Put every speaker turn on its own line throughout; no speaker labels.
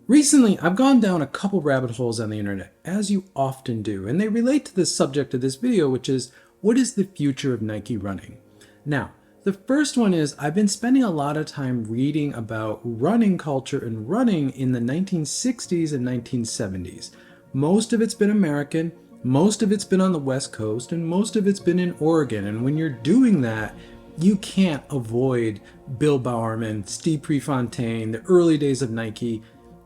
Recently, I've gone down a couple rabbit holes on the internet, as you often do, and they relate to the subject of this video, which is what is the future of Nike running? Now, the first one is I've been spending a lot of time reading about running culture and running in the 1960s and 1970s. Most of it's been American, most of it's been on the West Coast, and most of it's been in Oregon. And when you're doing that, you can't avoid Bill Bowerman, Steve Prefontaine, the early days of Nike.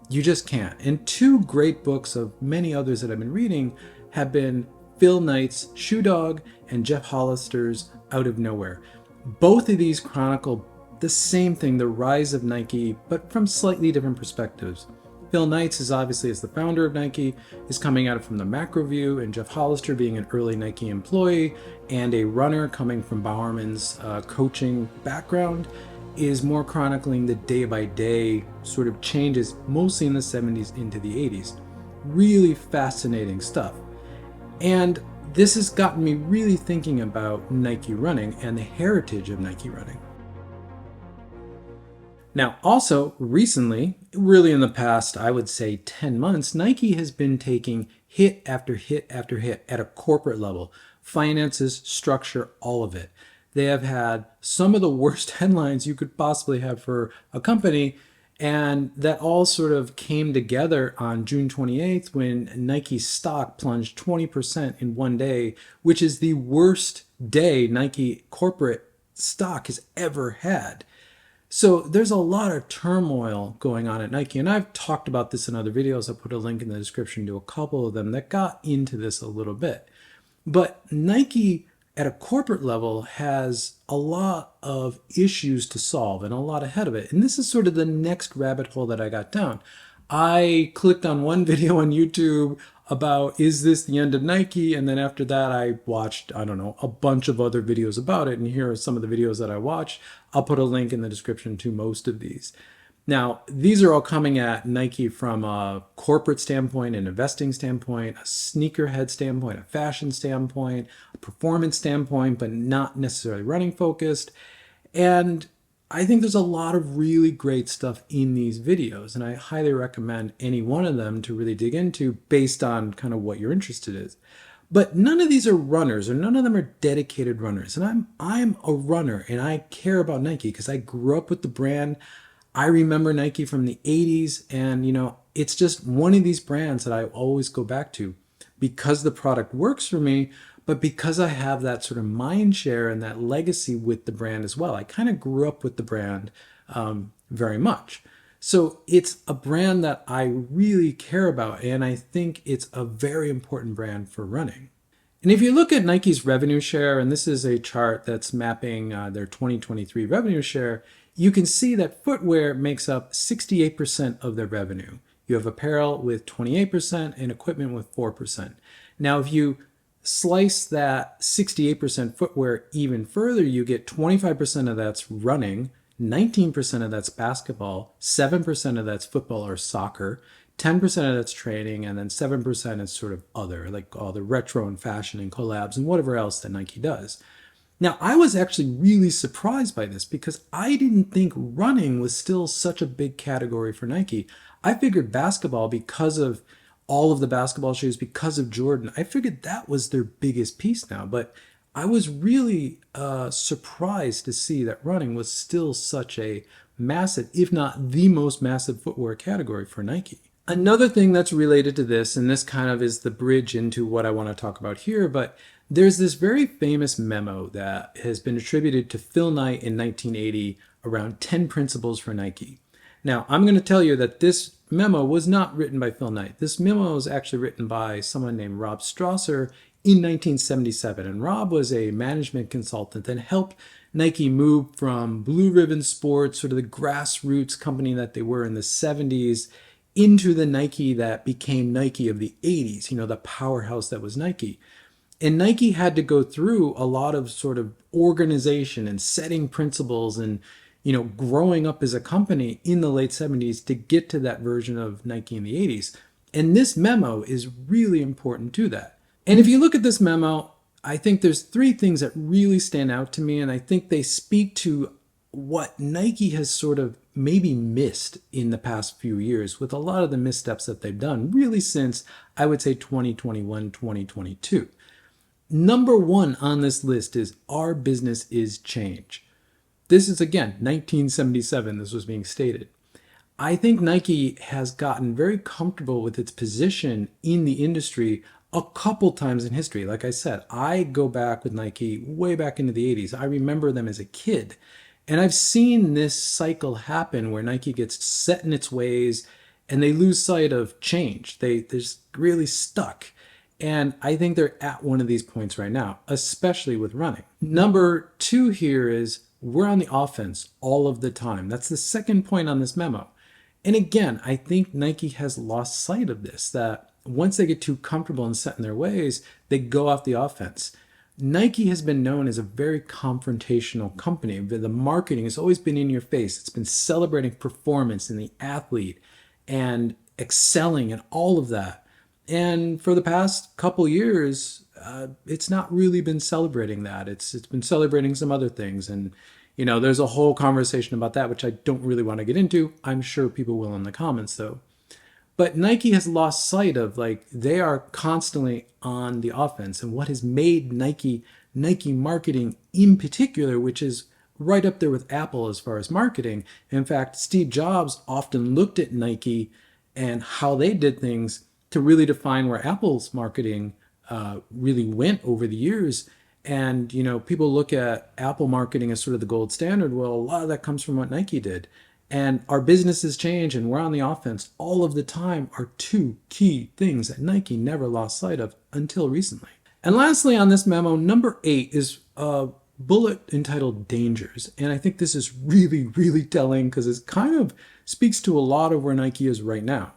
You just can't. And two great books of many others that I've been reading have been Phil Knight's Shoe Dog and Jeff Hollister's Out of Nowhere. Both of these chronicle the same thing, the rise of Nike, but from slightly different perspectives. Phil Knight's is obviously as the founder of Nike, is coming at it from the macro view, and Jeff Hollister being an early Nike employee and a runner coming from Bowerman's coaching background is more chronicling the day-by-day sort of changes, mostly in the 70s into the 80s. Really fascinating stuff. And this has gotten me really thinking about Nike running and the heritage of Nike running. Now, also recently, really in the past, I would say 10 months, Nike has been taking hit after hit after hit at a corporate level. Finances, structure, all of it. They have had some of the worst headlines you could possibly have for a company, and that all sort of came together on June 28th when Nike's stock plunged 20% in one day, which is the worst day Nike corporate stock has ever had. So there's a lot of turmoil going on at Nike, and I've talked about this in other videos. I'll put a link in the description to a couple of them that got into this a little bit. But Nike at a corporate level has a lot of issues to solve and a lot ahead of it. And this is sort of the next rabbit hole that I got down. I clicked on one video on YouTube about, is this the end of Nike? And then after that, I watched, I don't know, a bunch of other videos about it. And here are some of the videos that I watched. I'll put a link in the description to most of these. Now, these are all coming at Nike from a corporate standpoint, an investing standpoint, a sneakerhead standpoint, a fashion standpoint, a performance standpoint, but not necessarily running focused. And I think there's a lot of really great stuff in these videos, and I highly recommend any one of them to really dig into based on kind of what you're interested in. But none of these are runners, or none of them are dedicated runners. And I'm a runner, and I care about Nike because I grew up with the brand. I remember Nike from the 80s, and it's just one of these brands that I always go back to because the product works for me, but because I have that sort of mind share and that legacy with the brand as well. I kind of grew up with the brand very much. So it's a brand that I really care about, and I think it's a very important brand for running. And if you look at Nike's revenue share, and this is a chart that's mapping their 2023 revenue share, you can see that footwear makes up 68% of their revenue. You have apparel with 28% and equipment with 4%. Now, if you slice that 68% footwear even further, you get 25% of that's running, 19% of that's basketball, 7% of that's football or soccer, 10% of that's training, and then 7% is sort of other, like all the retro and fashion and collabs and whatever else that Nike does. Now, I was actually really surprised by this because I didn't think running was still such a big category for Nike. I figured basketball, because of all of the basketball shoes, because of Jordan, I figured that was their biggest piece now. But I was really surprised to see that running was still such a massive, if not the most massive footwear category for Nike. Another thing that's related to this, and this kind of is the bridge into what I want to talk about here, but there's this very famous memo that has been attributed to Phil Knight in 1980 around 10 principles for Nike. Now, I'm going to tell you that this memo was not written by Phil Knight. This memo was actually written by someone named Rob Strasser in 1977. And Rob was a management consultant that helped Nike move from Blue Ribbon Sports, sort of the grassroots company that they were in the 70s, into the Nike that became Nike of the 80s, the powerhouse that was Nike. And Nike had to go through a lot of sort of organization and setting principles and, growing up as a company in the late 70s to get to that version of Nike in the 80s. And this memo is really important to that. And if you look at this memo, I think there's three things that really stand out to me, and I think they speak to what Nike has sort of maybe missed in the past few years with a lot of the missteps that they've done, really since I would say 2021, 2022. Number one on this list is our business is change. This is again 1977, this was being stated. I think Nike has gotten very comfortable with its position in the industry a couple times in history. Like I said, I go back with Nike way back into the 80s. I remember them as a kid. And I've seen this cycle happen where Nike gets set in its ways and they lose sight of change. They're just really stuck. And I think they're at one of these points right now, especially with running. Number two here is we're on the offense all of the time. That's the second point on this memo. And again, I think Nike has lost sight of this, that once they get too comfortable and set in their ways, they go off the offense. Nike has been known as a very confrontational company. The marketing has always been in your face. It's been celebrating performance in the athlete and excelling and all of that. And for the past couple years, it's not really been celebrating that. It's been celebrating some other things. And, you know, there's a whole conversation about that, which I don't really want to get into. I'm sure people will in the comments, though. But Nike has lost sight of, like, they are constantly on the offense. And what has made Nike marketing in particular, which is right up there with Apple as far as marketing. In fact, Steve Jobs often looked at Nike and how they did things to really define where Apple's marketing really went over the years. And, you know, people look at Apple marketing as sort of the gold standard. Well, a lot of that comes from what Nike did. And our businesses change and we're on the offense all of the time are two key things that Nike never lost sight of until recently. And lastly, on this memo, number 8 is a bullet entitled Dangers. And I think this is really, really telling because it kind of speaks to a lot of where Nike is right now.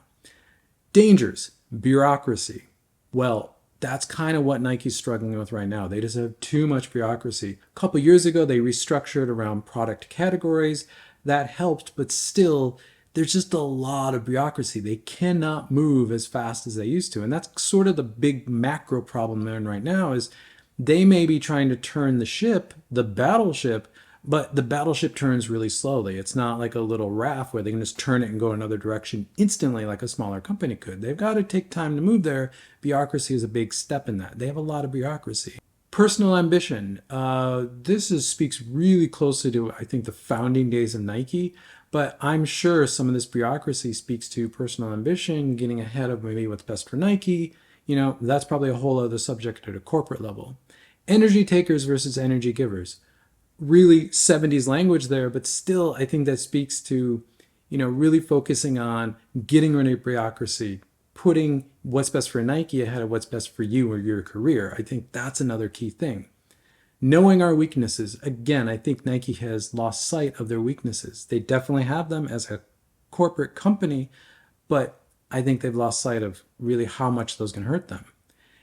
Dangers, bureaucracy. Well, that's kind of what Nike's struggling with right now. They just have too much bureaucracy. A couple years ago, they restructured around product categories. That helped, but still, there's just a lot of bureaucracy. They cannot move as fast as they used to. And that's sort of the big macro problem they're in right now is they may be trying to turn the ship, the battleship, but the battleship turns really slowly. It's not like a little raft where they can just turn it and go another direction instantly like a smaller company could. They've got to take time to move there. Bureaucracy is a big step in that. They have a lot of bureaucracy. Personal ambition. Speaks really closely to, I think, the founding days of Nike, but I'm sure some of this bureaucracy speaks to personal ambition, getting ahead of maybe what's best for Nike. You know, that's probably a whole other subject at a corporate level. Energy takers versus energy givers. Really 70s language there, but still, I think that speaks to, you know, really focusing on getting rid of bureaucracy, putting what's best for Nike ahead of what's best for you or your career. I think that's another key thing. Knowing our weaknesses. Again, I think Nike has lost sight of their weaknesses. They definitely have them as a corporate company, but I think they've lost sight of really how much those can hurt them.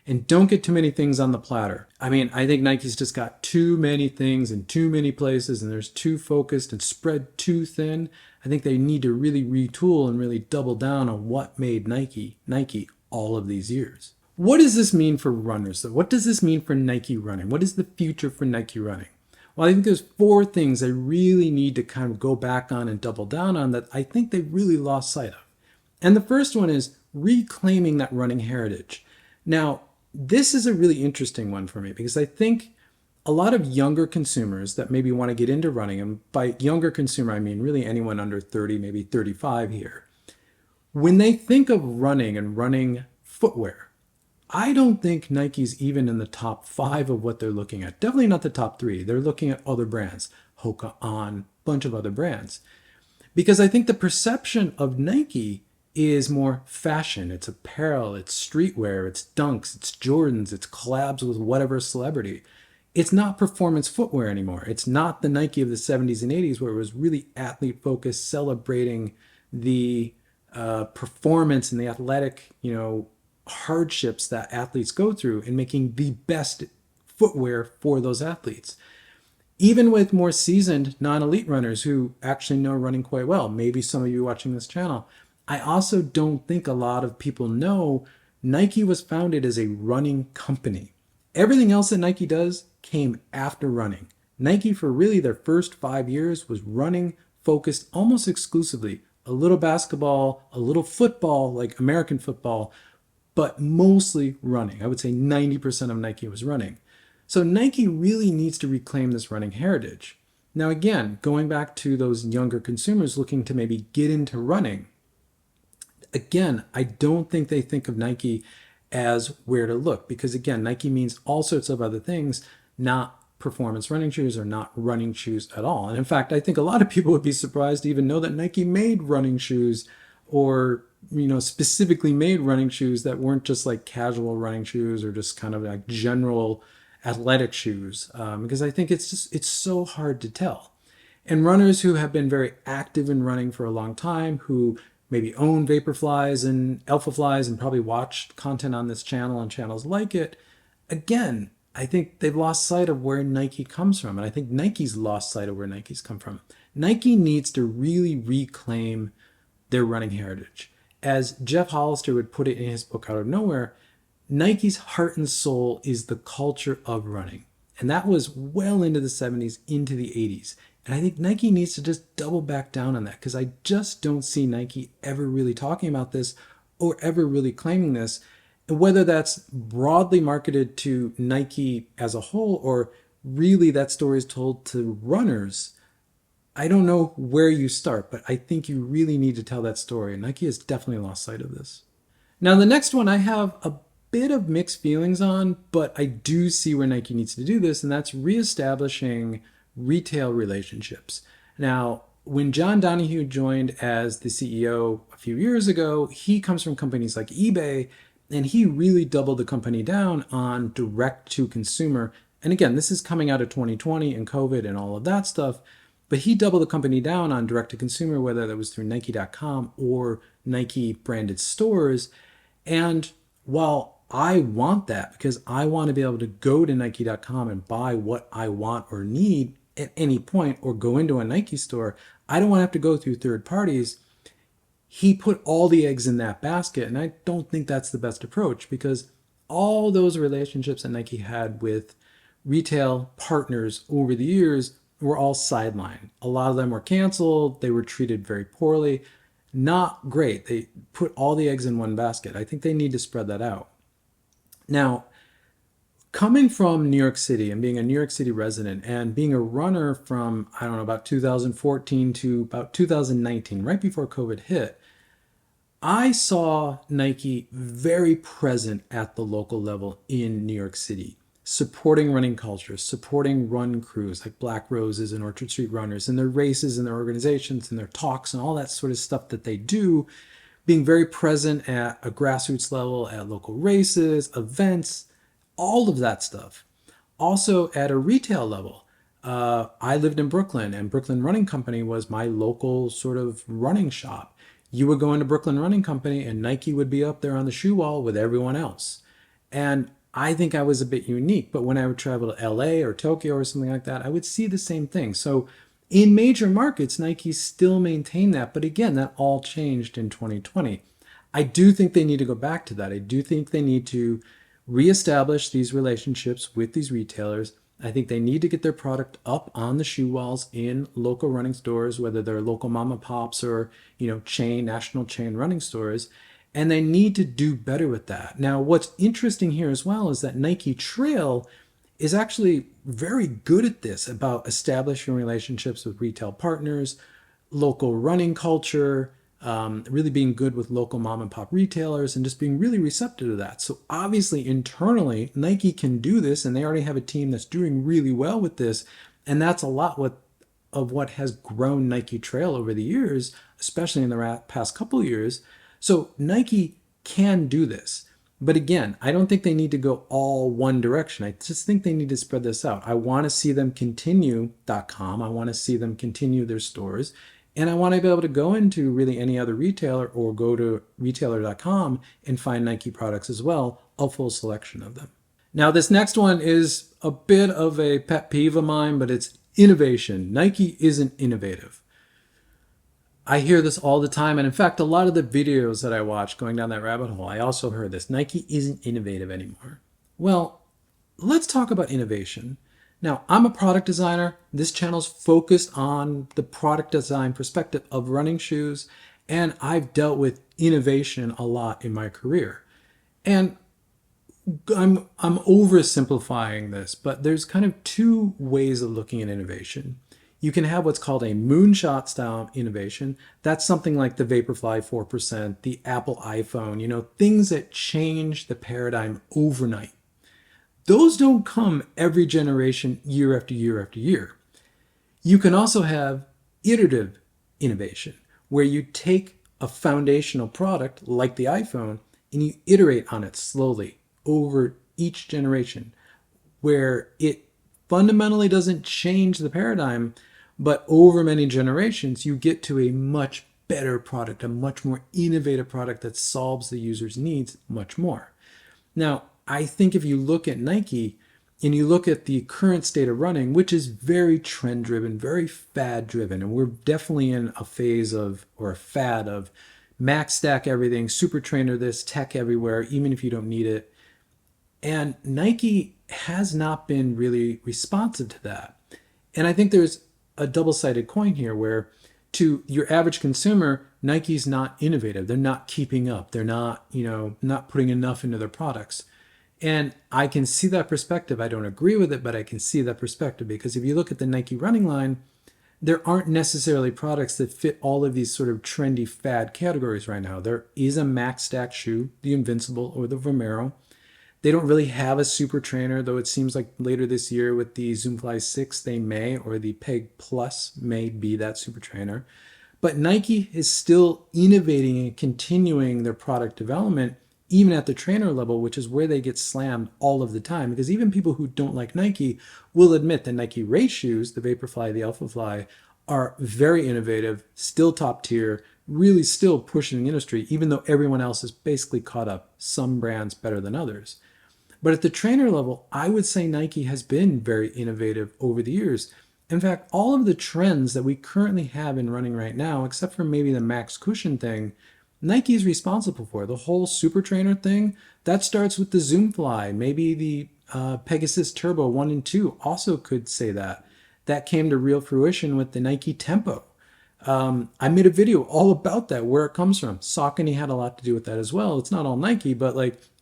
And don't get too many things on the platter. I mean, I think Nike's just got too many things in too many places and there's too focused and spread too thin. I think they need to really retool and really double down on what made Nike all of these years. What does this mean for runners, though? What does this mean for Nike running? What is the future for Nike running? Well, I think there's 4 things I really need to kind of go back on and double down on that I think they really lost sight of. And the first one is reclaiming that running heritage. Now, this is a really interesting one for me because I think a lot of younger consumers that maybe want to get into running, and by younger consumer, I mean really anyone under 30, maybe 35 here. When they think of running and running footwear, I don't think Nike's even in the top 5 of what they're looking at. Definitely not the top 3. They're looking at other brands, Hoka, On, bunch of other brands. Because I think the perception of Nike is more fashion. It's apparel, it's streetwear, it's Dunks, it's Jordans, it's collabs with whatever celebrity. It's not performance footwear anymore. It's not the Nike of the 70s and 80s where it was really athlete focused, celebrating the performance and the athletic, you know, hardships that athletes go through and making the best footwear for those athletes. Even with more seasoned non-elite runners who actually know running quite well, maybe some of you watching this channel, I also don't think a lot of people know Nike was founded as a running company. Everything else that Nike does came after running. Nike, for really their first 5 years, was running focused almost exclusively, a little basketball, a little football, like American football, but mostly running. I would say 90% of Nike was running. So Nike really needs to reclaim this running heritage. Now, again, going back to those younger consumers looking to maybe get into running, again, I don't think they think of Nike as where to look, because again, Nike means all sorts of other things, not performance running shoes or not running shoes at all. And in fact, I think a lot of people would be surprised to even know that Nike made running shoes, or specifically made running shoes that weren't just like casual running shoes or just kind of like general athletic shoes, because I think it's so hard to tell. And runners who have been very active in running for a long time, who maybe own Vaporflies and Alphaflies and probably watch content on this channel and channels like it, again, I think they've lost sight of where Nike comes from. And I think Nike's lost sight of where Nike's come from. Nike needs to really reclaim their running heritage. As Jeff Hollister would put it in his book Out of Nowhere, Nike's heart and soul is the culture of running. And that was well into the 70s, into the 80s. And I think Nike needs to just double back down on that, because I just don't see Nike ever really talking about this or ever really claiming this. And whether that's broadly marketed to Nike as a whole, or really that story is told to runners, I don't know where you start, but I think you really need to tell that story. And Nike has definitely lost sight of this. Now, the next one I have a bit of mixed feelings on, but I do see where Nike needs to do this, and that's reestablishing retail relationships. Now, when John Donahue joined as the CEO a few years ago, he comes from companies like eBay, and he really doubled the company down on direct to consumer. And again, this is coming out of 2020 and COVID and all of that stuff, but he doubled the company down on direct to consumer, whether that was through Nike.com or Nike branded stores. And while I want that, because I want to be able to go to Nike.com and buy what I want or need at any point, or go into a Nike store, I don't want to have to go through third parties. He put all the eggs in that basket, and I don't think that's the best approach, because all those relationships that Nike had with retail partners over the years were all sidelined. A lot of them were canceled. They were treated very poorly. Not great. They put all the eggs in one basket. I think they need to spread that out. Now, coming from New York City and being a New York City resident and being a runner from, I don't know, about 2014 to about 2019, right before COVID hit, I saw Nike very present at the local level in New York City, supporting running culture, supporting run crews like Black Roses and Orchard Street Runners and their races and their organizations and their talks and all that sort of stuff that they do, being very present at a grassroots level, at local races, events, all of that stuff. Also at a retail level, I lived in Brooklyn, and Brooklyn Running Company was my local sort of running shop. You would go into Brooklyn Running Company and Nike would be up there on the shoe wall with everyone else. And I think I was a bit unique, but when I would travel to LA or Tokyo or something like that, I would see the same thing. So in major markets, Nike still maintained that. But again, that all changed in 2020. I do think they need to go back to that. I do think they need to reestablish these relationships with these retailers. I think they need to get their product up on the shoe walls in local running stores, whether they're local mom and pops or, national chain running stores. And they need to do better with that. Now, what's interesting here as well is that Nike Trail is actually very good at this, about establishing relationships with retail partners, local running culture, really being good with local mom and pop retailers, and just being really receptive to that. So obviously internally, Nike can do this, and they already have a team that's doing really well with this. And that's a lot of what has grown Nike Trail over the years, especially in the past couple of years. So Nike can do this. But again, I don't think they need to go all one direction. I just think they need to spread this out. I want to see them continue .com. I want to see them continue their stores. And I want to be able to go into really any other retailer or go to retailer.com and find Nike products as well, a full selection of them. Now, this next one is a bit of a pet peeve of mine, but it's innovation. Nike isn't innovative. I hear this all the time. And in fact, a lot of the videos that I watch going down that rabbit hole, I also heard this. Nike isn't innovative anymore. Well, let's talk about innovation. Now, I'm a product designer. This channel's focused on the product design perspective of running shoes, and I've dealt with innovation a lot in my career. And I'm oversimplifying this, but there's kind of two ways of looking at innovation. You can have what's called a moonshot style innovation. That's something like the Vaporfly 4%, the Apple iPhone, things that change the paradigm overnight. Those don't come every generation, year after year after year. You can also have iterative innovation, where you take a foundational product like the iPhone and you iterate on it slowly over each generation, where it fundamentally doesn't change the paradigm, but over many generations, you get to a much better product, a much more innovative product that solves the user's needs much more. Now, I think if you look at Nike and you look at the current state of running, which is very trend driven, very fad driven, and we're definitely in a phase of, or a fad of, max stack everything, super trainer this, tech everywhere, even if you don't need it. And Nike has not been really responsive to that. And I think there's a double-sided coin here where to your average consumer, Nike's not innovative. They're not keeping up. They're not, not putting enough into their products. And I can see that perspective. I don't agree with it, but I can see that perspective because if you look at the Nike running line, there aren't necessarily products that fit all of these sort of trendy fad categories right now. There is a max stack shoe, the Invincible or the Vomero. They don't really have a super trainer, though it seems like later this year with the Zoomfly 6, they may, or the Peg Plus may be that super trainer. But Nike is still innovating and continuing their product development, even at the trainer level, which is where they get slammed all of the time. Because even people who don't like Nike will admit that Nike race shoes, the Vaporfly, the Alphafly, are very innovative, still top tier, really still pushing the industry, even though everyone else is basically caught up, some brands better than others. But at the trainer level, I would say Nike has been very innovative over the years. In fact, all of the trends that we currently have in running right now, except for maybe the max cushion thing, Nike is responsible for. The whole super trainer thing, that starts with the Zoomfly. Maybe the Pegasus Turbo 1 and 2 also could say that. That came to real fruition with the Nike Tempo. I made a video all about that, where it comes from. Saucony had a lot to do with that as well. It's not all Nike, but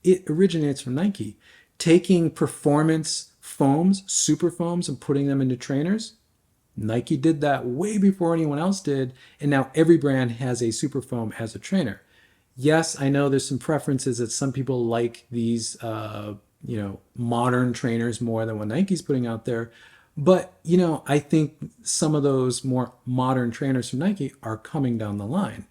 it originates from Nike. Taking performance foams, super foams, and putting them into trainers. Nike did that way before anyone else did, and now every brand has a super foam as a trainer. Yes, I know there's some preferences that some people like these, modern trainers more than what Nike's putting out there. But, I think some of those more modern trainers from Nike are coming down the line.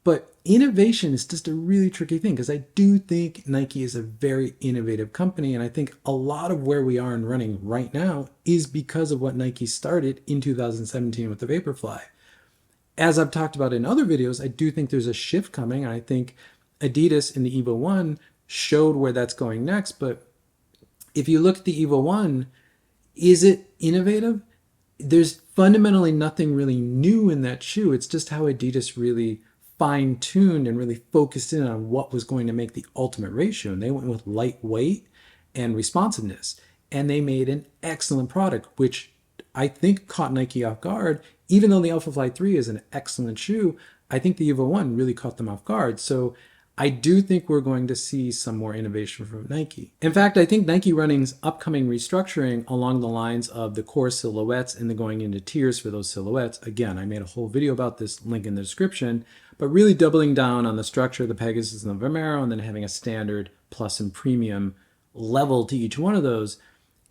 But innovation is just a really tricky thing because I do think Nike is a very innovative company. And I think a lot of where we are in running right now is because of what Nike started in 2017 with the Vaporfly. As I've talked about in other videos, I do think there's a shift coming. And I think Adidas in the Evo 1 showed where that's going next. But if you look at the Evo 1, is it innovative? There's fundamentally nothing really new in that shoe. It's just how Adidas really fine-tuned and really focused in on what was going to make the ultimate race shoe. And they went with lightweight and responsiveness. And they made an excellent product, which I think caught Nike off guard. Even though the Alphafly 3 is an excellent shoe, I think the Evo 1 really caught them off guard. So I do think we're going to see some more innovation from Nike. In fact, I think Nike Running's upcoming restructuring along the lines of the core silhouettes and the going into tiers for those silhouettes. Again, I made a whole video about this, link in the description, but really doubling down on the structure of the Pegasus and the Vomero and then having a standard, plus, and premium level to each one of those.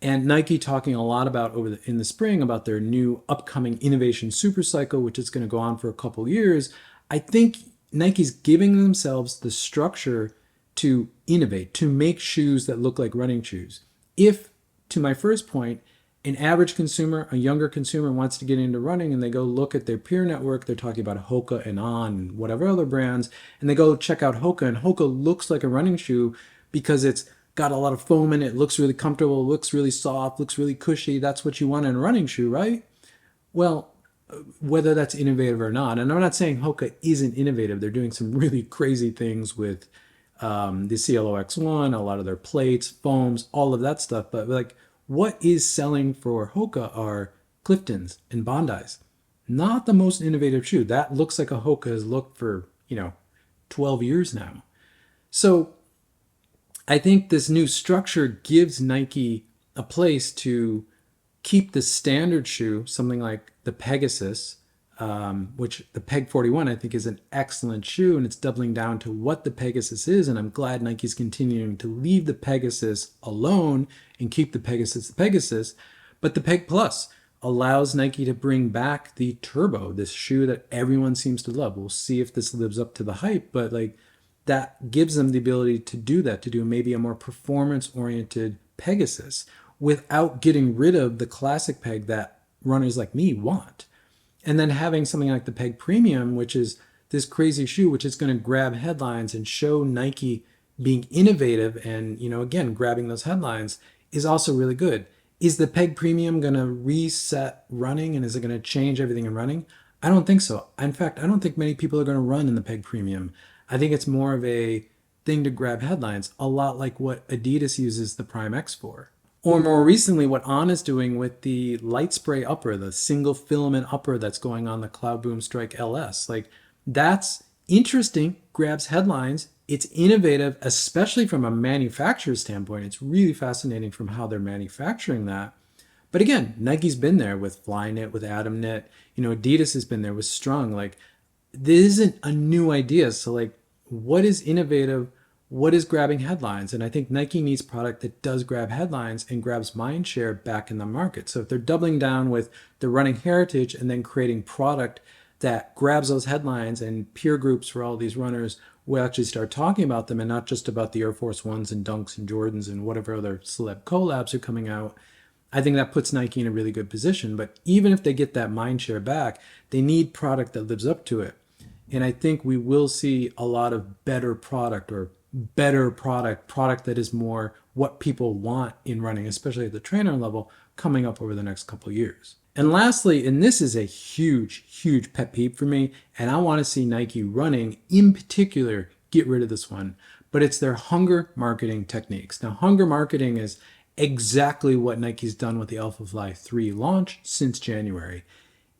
And Nike talking a lot about in the spring about their new upcoming innovation super cycle, which is going to go on for a couple years. I think Nike's giving themselves the structure to innovate, to make shoes that look like running shoes. If, to my first point, an average consumer, a younger consumer wants to get into running and they go look at their peer network, they're talking about Hoka and On and whatever other brands, and they go check out Hoka, and Hoka looks like a running shoe because it's got a lot of foam in it, looks really comfortable, looks really soft, looks really cushy. That's what you want in a running shoe, right? Well, whether that's innovative or not, and I'm not saying Hoka isn't innovative. They're doing some really crazy things with the CLOX1, a lot of their plates, foams, all of that stuff. But What is selling for Hoka are Cliftons and Bondis. Not the most innovative shoe. That looks like a Hoka has looked for, 12 years now. So I think this new structure gives Nike a place to keep the standard shoe, something like the Pegasus, which the Peg 41 I think is an excellent shoe, and it's doubling down to what the Pegasus is. And I'm glad Nike's continuing to leave the Pegasus alone and keep the Pegasus the Pegasus. But the Peg Plus allows Nike to bring back the Turbo, this shoe that everyone seems to love. We'll see if this lives up to the hype, but like that gives them the ability to do that, to do maybe a more performance-oriented Pegasus without getting rid of the classic peg that runners like me want. And then having something like the Peg Premium, which is this crazy shoe, which is going to grab headlines and show Nike being innovative and, again, grabbing those headlines is also really good. Is the Peg Premium going to reset running, and is it going to change everything in running? I don't think so. In fact, I don't think many people are going to run in the Peg Premium. I think it's more of a thing to grab headlines, a lot like what Adidas uses the Prime X for. Or more recently, what On is doing with the light spray upper, the single filament upper that's going on the Cloudboom Strike LS. Like, that's interesting, grabs headlines. It's innovative, especially from a manufacturer standpoint. It's really fascinating from how they're manufacturing that. But again, Nike's been there with Flyknit, with Atom Knit. Adidas has been there with Strung. Like, this isn't a new idea. So, like, what is innovative? What is grabbing headlines? And I think Nike needs product that does grab headlines and grabs mind share back in the market. So if they're doubling down with the running heritage and then creating product that grabs those headlines, and peer groups for all these runners will actually start talking about them and not just about the Air Force Ones and Dunks and Jordans and whatever other celeb collabs are coming out, I think that puts Nike in a really good position. But even if they get that mind share back, they need product that lives up to it. And I think we will see a lot of better product that is more what people want in running, especially at the trainer level, coming up over the next couple of years. And lastly, and this is a huge, huge pet peeve for me, and I want to see Nike running in particular get rid of this one, but it's their hunger marketing techniques. Now, hunger marketing is exactly what Nike's done with the Alphafly 3 launch since January.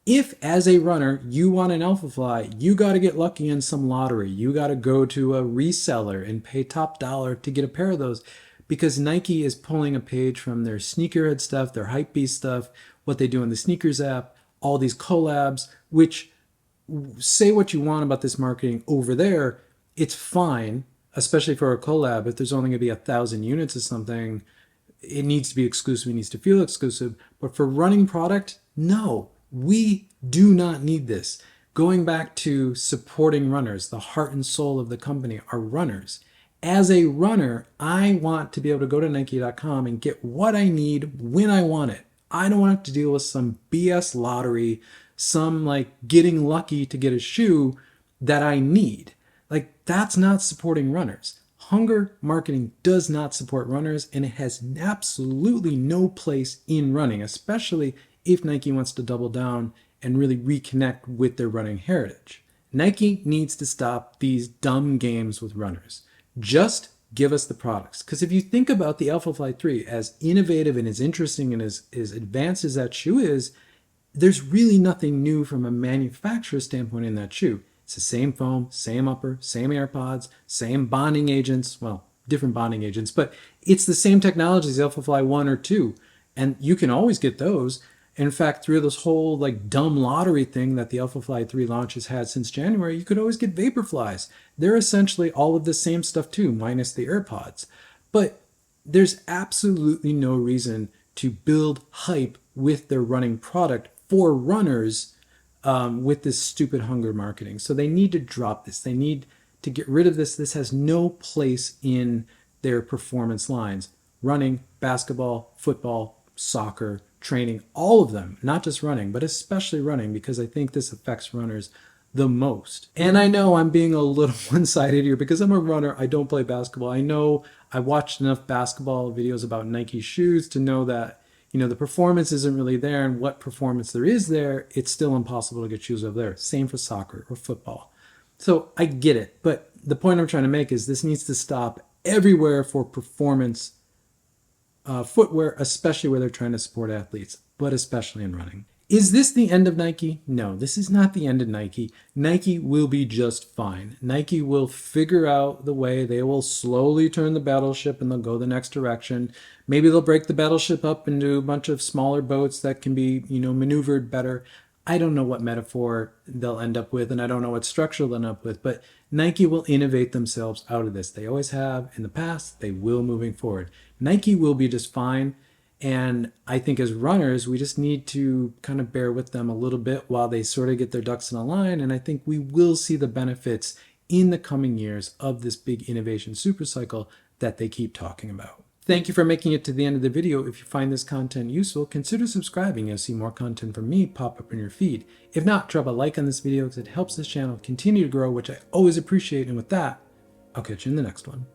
If, as a runner, you want an Alphafly, you got to get lucky in some lottery. You got to go to a reseller and pay top dollar to get a pair of those, because Nike is pulling a page from their sneakerhead stuff, their hypebeast stuff, what they do in the sneakers app, all these collabs, which, say what you want about this marketing over there, it's fine, especially for a collab. If there's only going to be 1,000 units of something, it needs to be exclusive, it needs to feel exclusive. But for running product, no. We do not need this. Going back to supporting runners, the heart and soul of the company are runners. As a runner, I want to be able to go to Nike.com and get what I need when I want it. I don't want to deal with some BS lottery, some like getting lucky to get a shoe that I need. Like, that's not supporting runners. Hunger marketing does not support runners, and it has absolutely no place in running, especially if Nike wants to double down and really reconnect with their running heritage. Nike needs to stop these dumb games with runners. Just give us the products. Because if you think about the Alphafly 3, as innovative and as interesting and as advanced as that shoe is, there's really nothing new from a manufacturer standpoint in that shoe. It's the same foam, same upper, same AirPods, same bonding agents, well, different bonding agents, but it's the same technology as Alphafly 1 or 2, and you can always get those. In fact, through this whole like dumb lottery thing that the Alphafly 3 launch has had since January, you could always get Vaporflies. They're essentially all of the same stuff too, minus the AirPods. But there's absolutely no reason to build hype with their running product for runners with this stupid hunger marketing. So they need to drop this. They need to get rid of this. This has no place in their performance lines. Running, basketball, football, soccer, training, all of them, not just running, but especially running, because I think this affects runners the most. And I know I'm being a little one-sided here because I'm a runner. I don't play basketball. I know I watched enough basketball videos about Nike shoes to know that, the performance isn't really there, and what performance there is there, it's still impossible to get shoes over there. Same for soccer or football. So I get it. But the point I'm trying to make is this needs to stop everywhere for performance footwear, especially where they're trying to support athletes, but especially in running. Is this the end of Nike? No, this is not the end of Nike. Nike will be just fine. Nike will figure out the way. They will slowly turn the battleship and they'll go the next direction. Maybe they'll break the battleship up into a bunch of smaller boats that can be, maneuvered better. I don't know what metaphor they'll end up with, and I don't know what structure they'll end up with, but Nike will innovate themselves out of this. They always have in the past. They will moving forward. Nike will be just fine. And I think as runners, we just need to kind of bear with them a little bit while they sort of get their ducks in a line. And I think we will see the benefits in the coming years of this big innovation supercycle that they keep talking about. Thank you for making it to the end of the video. If you find this content useful, consider subscribing. You'll see more content from me pop up in your feed. If not, drop a like on this video because it helps this channel continue to grow, which I always appreciate. And with that, I'll catch you in the next one.